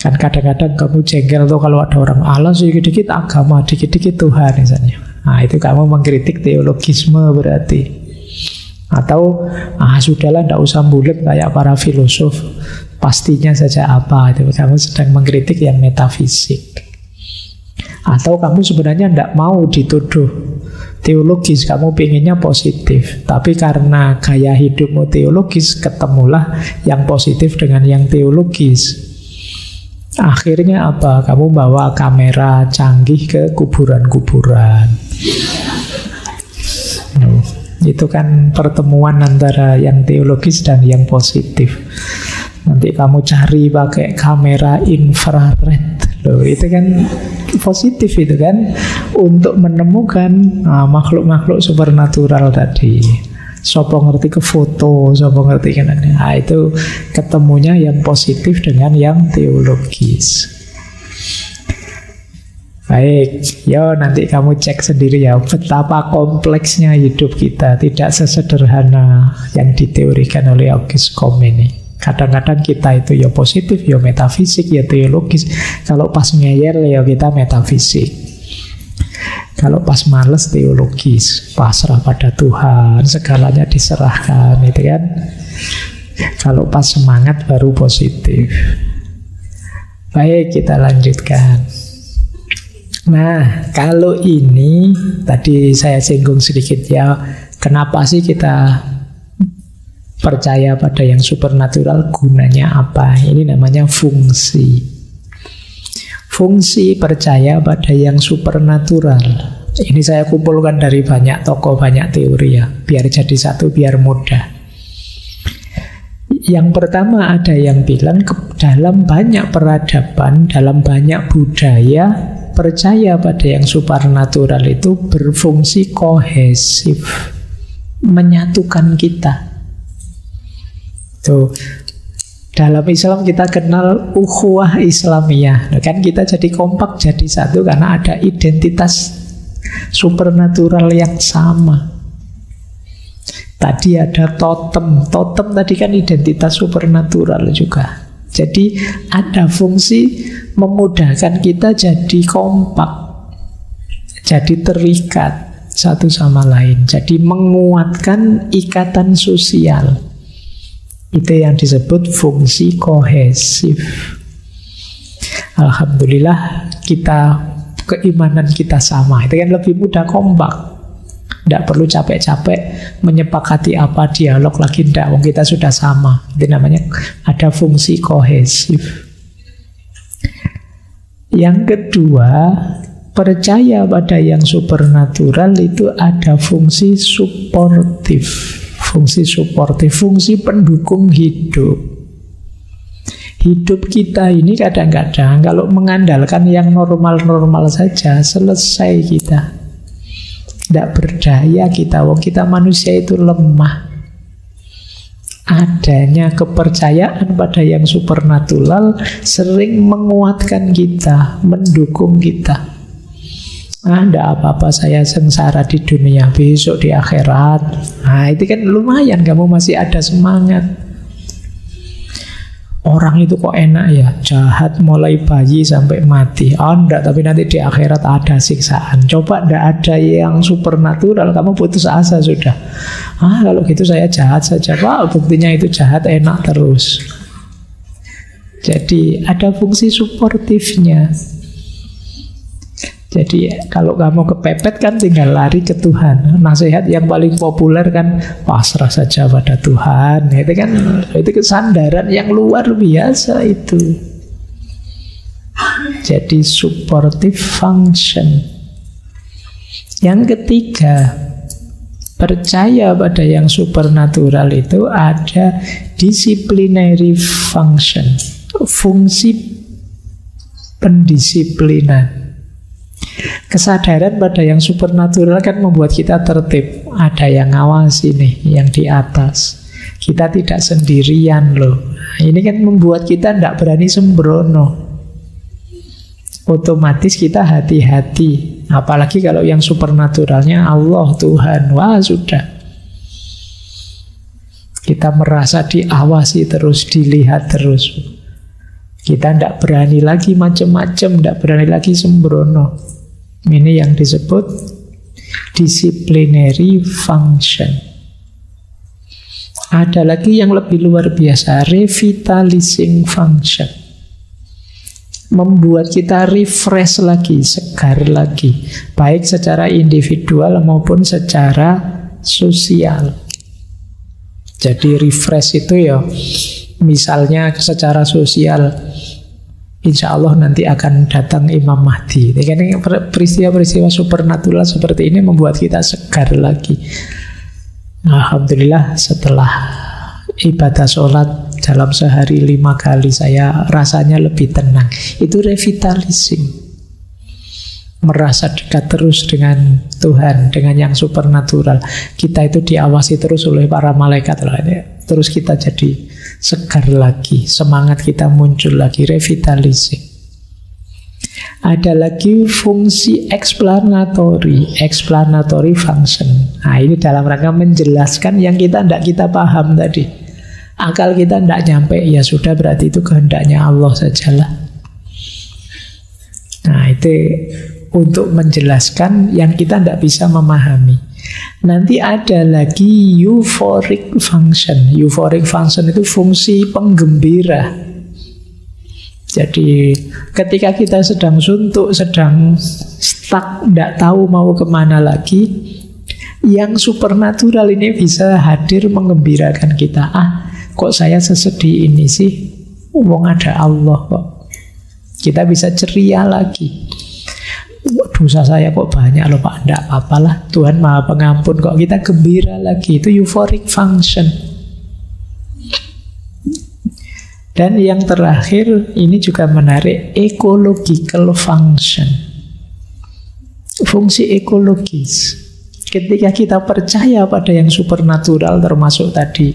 Kan kadang-kadang kamu jengkel tuh kalau ada orang Allah dikit-dikit agama, dikit-dikit Tuhan misalnya. Nah itu kamu mengkritik teologisme berarti. Atau sudahlah tidak usah bulat kayak para filosof, pastinya saja apa. Itu kamu sedang mengkritik yang metafisik. Atau kamu sebenarnya tidak mau dituduh teologis, kamu pinginnya positif. Tapi karena gaya hidupmu teologis, ketemulah yang positif dengan yang teologis. Akhirnya apa? Kamu bawa kamera canggih ke kuburan-kuburan. Itu kan pertemuan antara yang teologis dan yang positif. Nanti kamu cari pakai kamera infrared. Loh, itu kan positif itu kan, untuk menemukan makhluk-makhluk supernatural tadi. Sopo ngerti ke foto, sopo ngerti kan. Itu ketemunya yang positif dengan yang teologis. Baik, yo nanti kamu cek sendiri ya betapa kompleksnya hidup kita. Tidak sesederhana yang diteorikan oleh Auguste Comte ini. Kadang-kadang kita itu ya positif, ya metafisik, ya teologis. Kalau pas ngeyel ya kita metafisik. Kalau pas males teologis, pasrah pada Tuhan, segalanya diserahkan, itu kan. Kalau pas semangat baru positif. Baik, kita lanjutkan. Nah, kalau ini tadi saya singgung sedikit ya, kenapa sih kita percaya pada yang supernatural, gunanya apa? Ini namanya fungsi. Fungsi percaya pada yang supernatural. Ini saya kumpulkan dari banyak tokoh, banyak teori ya, biar jadi satu, biar mudah. Yang pertama ada yang bilang dalam banyak peradaban, dalam banyak budaya, percaya pada yang supernatural itu berfungsi kohesif, menyatukan kita. Tuh, dalam Islam kita kenal ukhuwah Islamiyah. Kan kita jadi kompak, jadi satu karena ada identitas supernatural yang sama. Tadi ada totem. Totem tadi kan identitas supernatural juga. Jadi ada fungsi memudahkan kita jadi kompak, jadi terikat satu sama lain, jadi menguatkan ikatan sosial. Itu yang disebut fungsi kohesif. Alhamdulillah keimanan kita sama. Itu kan lebih mudah kompak. Tidak perlu capek-capek menyepakati apa dialog lagi, tidak. Wong kita sudah sama. Itu namanya ada fungsi kohesif. Yang kedua, percaya pada yang supernatural itu ada fungsi suportif. Fungsi suportif, fungsi pendukung hidup. Hidup kita ini kadang-kadang kalau mengandalkan yang normal-normal saja, selesai kita. Tidak berdaya kita, wong kita manusia itu lemah. Adanya kepercayaan pada yang supernatural sering menguatkan kita, mendukung kita. Tidak apa-apa saya sengsara di dunia, besok di akhirat. Nah itu kan lumayan, kamu masih ada semangat. Orang itu kok enak ya, jahat mulai bayi sampai mati. Enggak, tapi nanti di akhirat ada siksaan. Coba enggak ada yang supernatural, kamu putus asa sudah. Kalau gitu saya jahat saja, Pak. Buktinya itu jahat, enak terus. Jadi ada fungsi suportifnya. Jadi kalau kamu kepepet kan tinggal lari ke Tuhan. Nasihat yang paling populer kan pasrah saja pada Tuhan. Itu kesandaran yang luar biasa itu. Jadi supportive function. Yang ketiga, percaya pada yang supernatural itu ada disciplinary function, fungsi pendisiplinan. Kesadaran pada yang supernatural kan membuat kita tertib. Ada yang ngawasi nih, yang di atas. Kita tidak sendirian loh. Ini kan membuat kita tidak berani sembrono. Otomatis kita hati-hati. Apalagi kalau yang supernaturalnya Allah, Tuhan. Wah sudah. Kita merasa diawasi terus, dilihat terus. Kita tidak berani lagi macam-macam, tidak berani lagi sembrono. Ini yang disebut disciplinary function. Ada lagi yang lebih luar biasa, revitalizing function. Membuat kita refresh lagi, segar lagi, baik secara individual maupun secara sosial. Jadi refresh itu ya, misalnya secara sosial, insya Allah nanti akan datang Imam Mahdi. Ini peristiwa-peristiwa supernatural seperti ini membuat kita segar lagi. Alhamdulillah setelah ibadah sholat dalam sehari 5 kali saya rasanya lebih tenang. Itu revitalizing. Merasa dekat terus dengan Tuhan, dengan yang supernatural. Kita itu diawasi terus oleh para malaikat. Terus kita jadi segar lagi, semangat kita muncul lagi, revitalizing. Ada lagi fungsi explanatory function. Nah, ini dalam rangka menjelaskan yang tidak kita paham tadi. Akal kita tidak nyampe, ya sudah berarti itu kehendaknya Allah sajalah. Nah, itu untuk menjelaskan yang kita tidak bisa memahami. Nanti ada lagi euphoric function. Euphoric function itu fungsi penggembira. Jadi ketika kita sedang suntuk, sedang stuck, tidak tahu mau kemana lagi, yang supernatural ini bisa hadir menggembirakan kita. Kok saya sesedih ini sih? Wong ada Allah kok. Kita bisa ceria lagi. Dosa saya kok banyak loh Pak. Tidak apa-apalah, Tuhan Maha Pengampun kok. Kita gembira lagi. Itu euphoric function. Dan yang terakhir, ini juga menarik, ecological function. Fungsi ekologis. Ketika kita percaya pada yang supernatural, termasuk tadi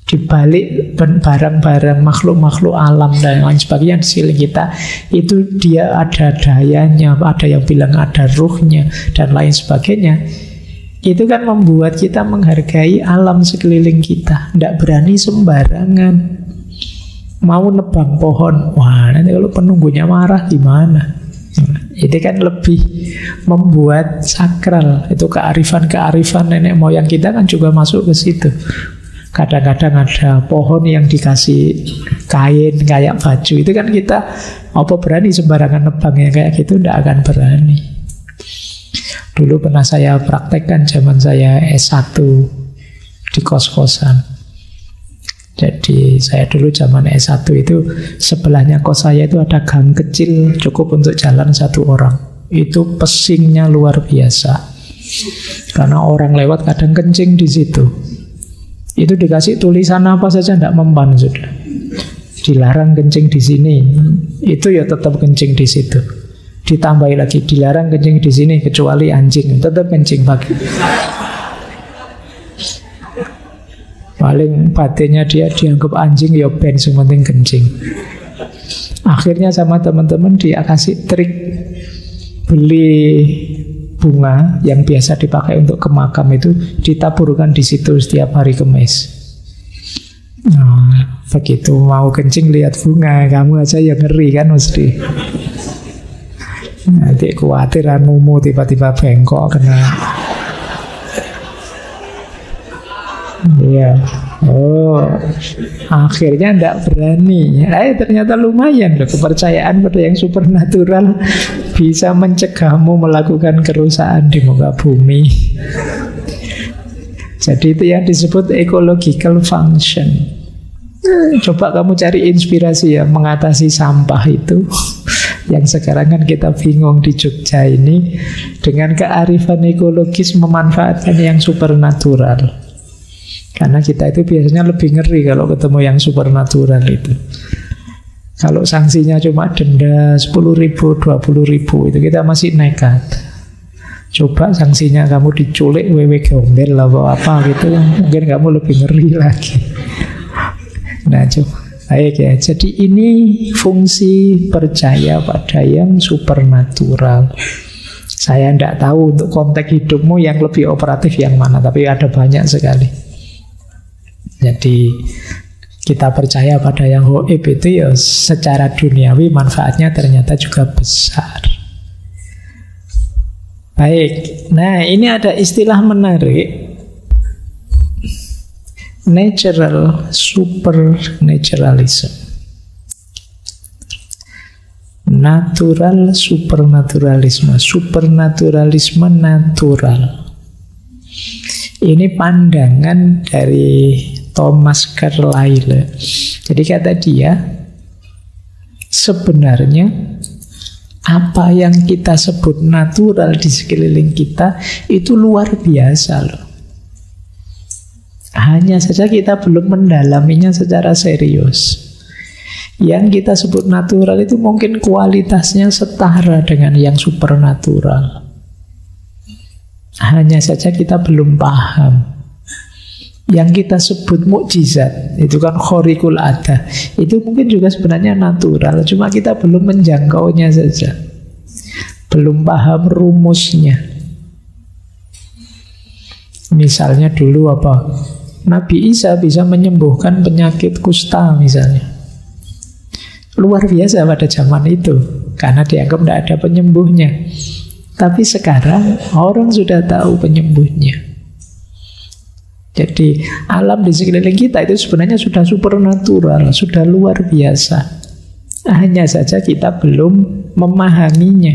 di balik barang-barang makhluk-makhluk alam dan lain sebagainya di sekeliling kita, itu dia ada dayanya, ada yang bilang ada ruhnya dan lain sebagainya. Itu kan membuat kita menghargai alam sekeliling kita, tidak berani sembarangan. Mau nebang pohon, wah nanti kalau penunggunya marah gimana? Itu kan lebih membuat sakral. Itu kearifan-kearifan nenek moyang kita kan juga masuk ke situ. Kadang-kadang ada pohon yang dikasih kain kayak baju. Itu kan kita apa berani sembarangan nebangnya kayak gitu, tidak akan berani. Dulu pernah saya praktekkan zaman saya S1 di kos-kosan. Jadi saya dulu zaman S1 itu sebelahnya kos saya itu ada gang kecil cukup untuk jalan satu orang. Itu pesingnya luar biasa. Karena orang lewat kadang kencing di situ. Itu dikasih tulisan apa saja tidak mempan sudah. Dilarang kencing di sini. Itu ya tetap kencing di situ. Ditambahi lagi dilarang kencing di sini kecuali anjing, tetap kencing pagi. Paling batinnya dia dianggap anjing, ya ben sementing kencing. Akhirnya sama teman-teman dia kasih trik, beli bunga yang biasa dipakai untuk ke makam itu ditaburkan di situ setiap hari Kamis. Nah, begitu mau kencing lihat bunga, kamu aja yang ngeri kan mesti. Nanti khawatir anumu tiba-tiba bengkok kena. Iya. Oh, akhirnya tidak berani. Ternyata lumayan loh, kepercayaan pada yang supernatural bisa mencegahmu melakukan kerusakan di muka bumi. Jadi itu yang disebut ecological function. Coba kamu cari inspirasi ya mengatasi sampah itu. Yang sekarang kan kita bingung di Jogja ini, dengan kearifan ekologis memanfaatkan yang supernatural. Karena kita itu biasanya lebih ngeri kalau ketemu yang supernatural itu. Kalau sanksinya cuma denda 10.000, 20.000, itu kita masih nekat. Coba sanksinya kamu diculik, wewe gombel lah apa gitu, mungkin kamu lebih ngeri lagi. Nah coba, baik ya. Jadi ini fungsi percaya pada yang supernatural. Saya tidak tahu untuk konteks hidupmu yang lebih operatif yang mana, tapi ada banyak sekali. Jadi Kita percaya pada yang gaib itu ya secara duniawi manfaatnya ternyata juga besar. Baik, nah ini ada istilah menarik, natural supernaturalism. Natural supernaturalisme, supernaturalisme natural. Ini pandangan dari Thomas Carlyle. Jadi kata dia, sebenarnya apa yang kita sebut natural di sekeliling kita itu luar biasa loh. Hanya saja kita belum mendalaminya secara serius. Yang kita sebut natural itu mungkin kualitasnya setara dengan yang supernatural. Hanya saja kita belum paham. Yang kita sebut mukjizat, itu kan khariqul ada, itu mungkin juga sebenarnya natural, cuma kita belum menjangkaunya saja, belum paham rumusnya. Misalnya dulu apa, Nabi Isa bisa menyembuhkan penyakit kusta misalnya, luar biasa pada zaman itu, karena dianggap tidak ada penyembuhnya. Tapi sekarang orang sudah tahu penyembuhnya. Jadi alam di sekeliling kita itu sebenarnya sudah supernatural, sudah luar biasa. Hanya saja kita belum memahaminya.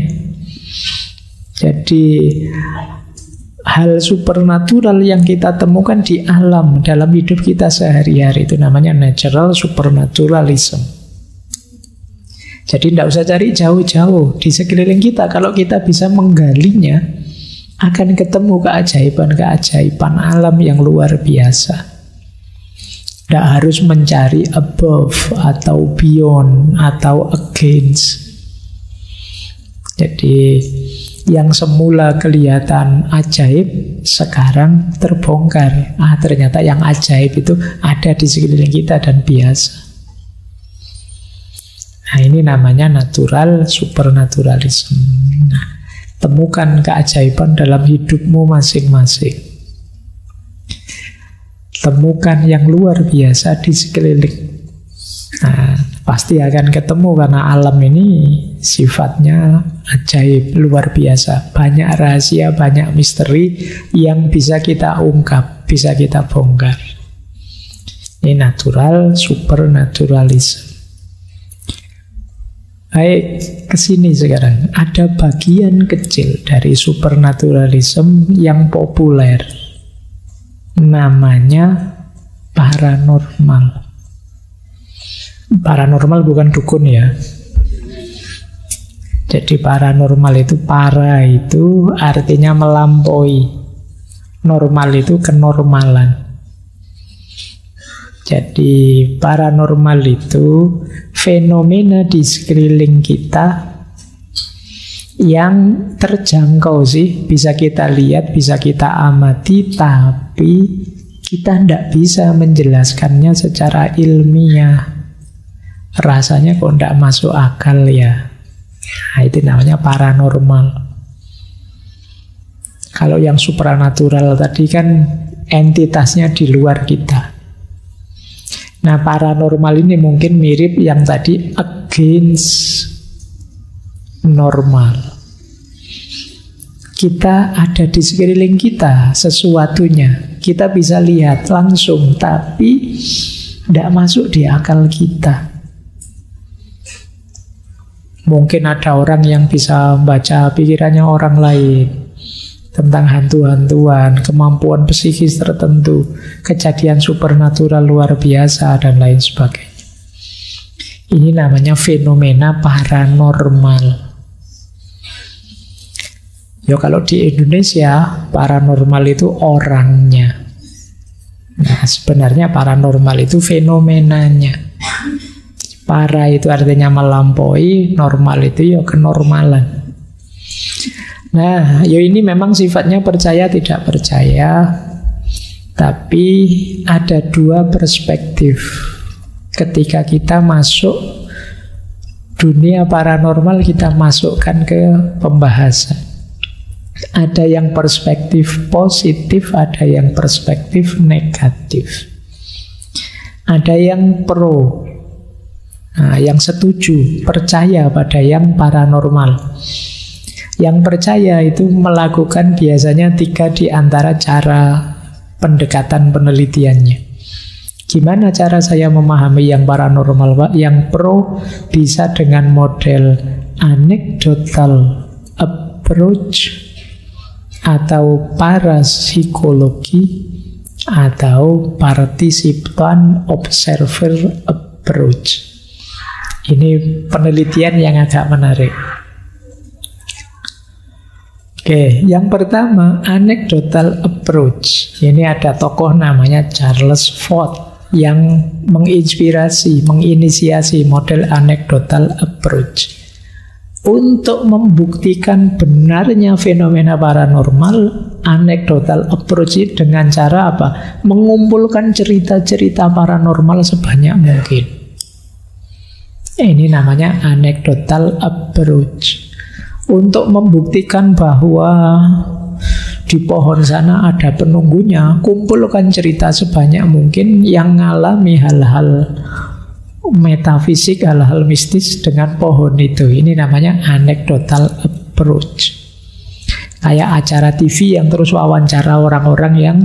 Jadi hal supernatural yang kita temukan di alam dalam hidup kita sehari-hari itu namanya natural supernaturalism. Jadi tidak usah cari jauh-jauh di sekeliling kita. Kalau kita bisa menggalinya, akan ketemu keajaiban-keajaiban alam yang luar biasa. Tidak harus mencari above atau beyond atau against. Jadi yang semula kelihatan ajaib sekarang terbongkar. Ternyata yang ajaib itu ada di sekeliling kita dan biasa. Nah, ini namanya natural supernaturalism. Nah, temukan keajaiban dalam hidupmu masing-masing. Temukan yang luar biasa di sekeliling. Nah, pasti akan ketemu karena alam ini sifatnya ajaib, luar biasa. Banyak rahasia, banyak misteri yang bisa kita ungkap, bisa kita bongkar. Ini natural supernaturalism. Baik, kesini sekarang. Ada bagian kecil dari supernaturalism yang populer. Namanya paranormal. Paranormal bukan dukun ya. Jadi paranormal itu, para itu artinya melampaui. Normal itu kenormalan. Jadi paranormal itu fenomena di sekeliling kita yang terjangkau sih, bisa kita lihat, bisa kita amati, tapi kita tidak bisa menjelaskannya secara ilmiah. Rasanya kok tidak masuk akal ya. Nah, itu namanya paranormal. Kalau yang supranatural tadi kan entitasnya di luar kita. Nah, paranormal ini mungkin mirip yang tadi against normal. Kita ada di sekeliling kita sesuatunya. Kita bisa lihat langsung, tapi tidak masuk di akal kita. Mungkin ada orang yang bisa baca pikirannya orang lain tentang hantu-hantuan, kemampuan psikis tertentu, kejadian supernatural luar biasa, dan lain sebagainya. Ini namanya fenomena paranormal. Ya, kalau di Indonesia, paranormal itu orangnya. Nah, sebenarnya paranormal itu fenomenanya. Para itu artinya melampaui, normal itu ya kenormalan. Nah, ya ini memang sifatnya percaya tidak percaya, tapi ada dua perspektif ketika kita masuk dunia paranormal, kita masukkan ke pembahasan. Ada yang perspektif positif, ada yang perspektif negatif. ada yang pro. Nah, yang setuju, percaya pada yang paranormal. Yang percaya itu melakukan biasanya 3 di antara cara pendekatan penelitiannya. Gimana cara saya memahami yang paranormal, Pak? Yang pro bisa dengan model anecdotal approach atau parapsikologi atau participant observer approach. Ini penelitian yang agak menarik. Oke, yang pertama anecdotal approach. Ini ada tokoh namanya Charles Fort yang menginspirasi, menginisiasi model anecdotal approach. Untuk membuktikan benarnya fenomena paranormal, anecdotal approach dengan cara apa? Mengumpulkan cerita-cerita paranormal sebanyak mungkin. Ini namanya anecdotal approach. Untuk membuktikan bahwa di pohon sana ada penunggunya, kumpulkan cerita sebanyak mungkin yang ngalami hal-hal metafisik, hal-hal mistis dengan pohon itu. Ini namanya anecdotal approach. Kayak acara TV yang terus wawancara orang-orang yang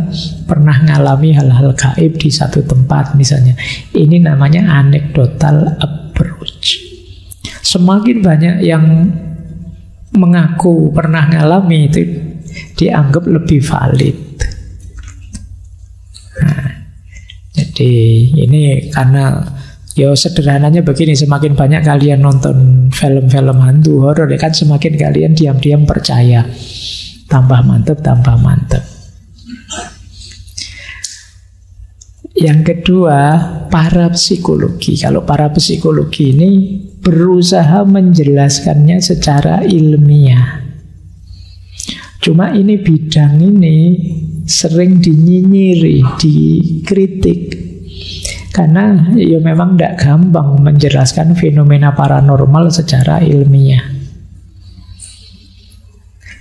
pernah ngalami hal-hal gaib di satu tempat misalnya. Ini namanya anecdotal approach. Semakin banyak yang mengaku pernah ngalami itu dianggap lebih valid. Nah, jadi ini karena ya sederhananya begini, semakin banyak kalian nonton film-film hantu horor ya kan, semakin kalian diam-diam percaya. Tambah mantep, tambah mantep. Yang kedua, parapsikologi. Kalau parapsikologi ini berusaha menjelaskannya secara ilmiah. Cuma ini bidang ini sering dinyinyiri, dikritik. Karena ya memang tidak gampang menjelaskan fenomena paranormal secara ilmiah.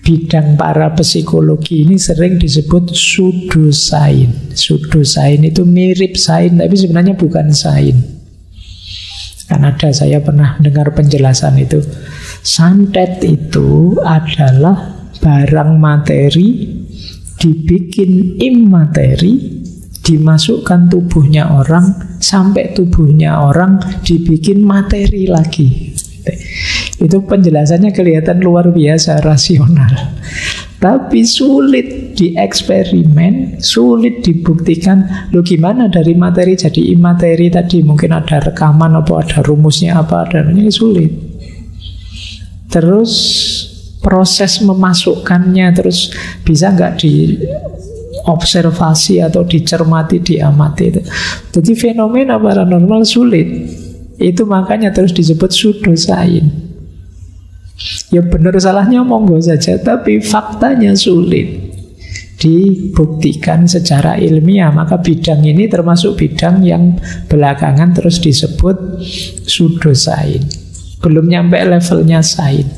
Bidang parapsikologi ini sering disebut pseudosains. Pseudosains itu mirip sains, tapi sebenarnya bukan sains. Kan ada, saya pernah dengar penjelasan itu. Santet itu adalah barang materi dibikin imateri, dimasukkan tubuhnya orang, sampai tubuhnya orang dibikin materi lagi. Itu penjelasannya kelihatan luar biasa rasional, tapi sulit dieksperimen, sulit dibuktikan. Loh gimana dari materi jadi imateri tadi? Mungkin ada rekaman apa, ada rumusnya apa, dan ini sulit. Terus proses memasukkannya terus bisa nggak diobservasi atau dicermati, diamati itu. Jadi fenomena paranormal sulit. Itu makanya terus disebut pseudosains. Ya benar salahnya monggo saja, tapi faktanya sulit dibuktikan secara ilmiah. Maka bidang ini termasuk bidang yang belakangan terus disebut pseudosains. Belum nyampe levelnya sains.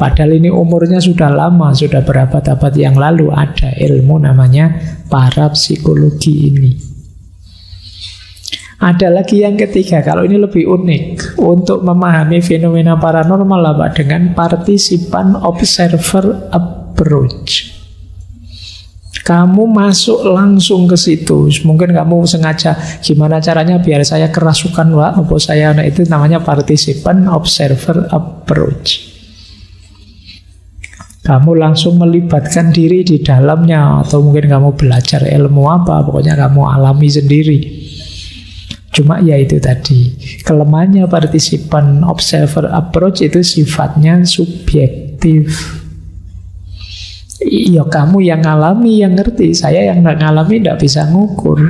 Padahal ini umurnya sudah lama, sudah berabad-abad yang lalu ada ilmu namanya parapsikologi ini. Ada lagi yang ketiga, kalau ini lebih unik. Untuk memahami fenomena paranormal apa? Dengan participant observer approach. Kamu masuk langsung ke situ. Mungkin kamu sengaja, gimana caranya biar saya kerasukan, Wak, apa saya, nah itu namanya participant observer approach. Kamu langsung melibatkan diri di dalamnya, atau mungkin kamu belajar ilmu apa, pokoknya kamu alami sendiri. Cuma ya itu tadi, kelemahannya participant observer approach itu sifatnya subjektif. Iya, kamu yang ngalami yang ngerti, saya yang nggak ngalami nggak bisa ngukur.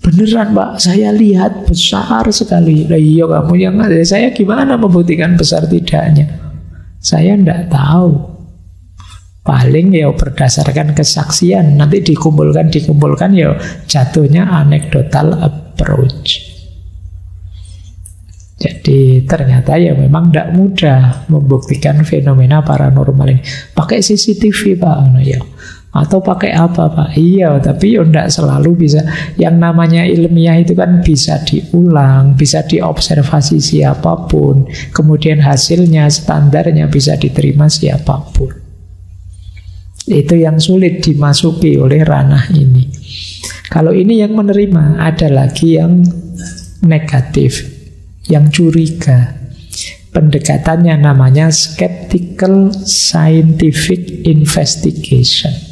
Beneran Pak, saya lihat besar sekali. Lah iya, kamu yang ada, saya gimana membuktikan besar tidaknya? Saya nggak tahu. Paling ya berdasarkan kesaksian, nanti dikumpulkan ya jatuhnya anecdotal approach. Jadi ternyata ya memang tidak mudah membuktikan fenomena paranormal ini. Pakai CCTV Pak, ya. Atau pakai apa Pak? Iya, tapi ya enggak selalu bisa. Yang namanya ilmiah itu kan bisa diulang, bisa diobservasi siapapun, kemudian hasilnya, standarnya bisa diterima siapapun. Itu yang sulit dimasuki oleh ranah ini. Kalau ini yang menerima, ada lagi yang negatif, yang curiga. Pendekatannya namanya skeptical scientific investigation.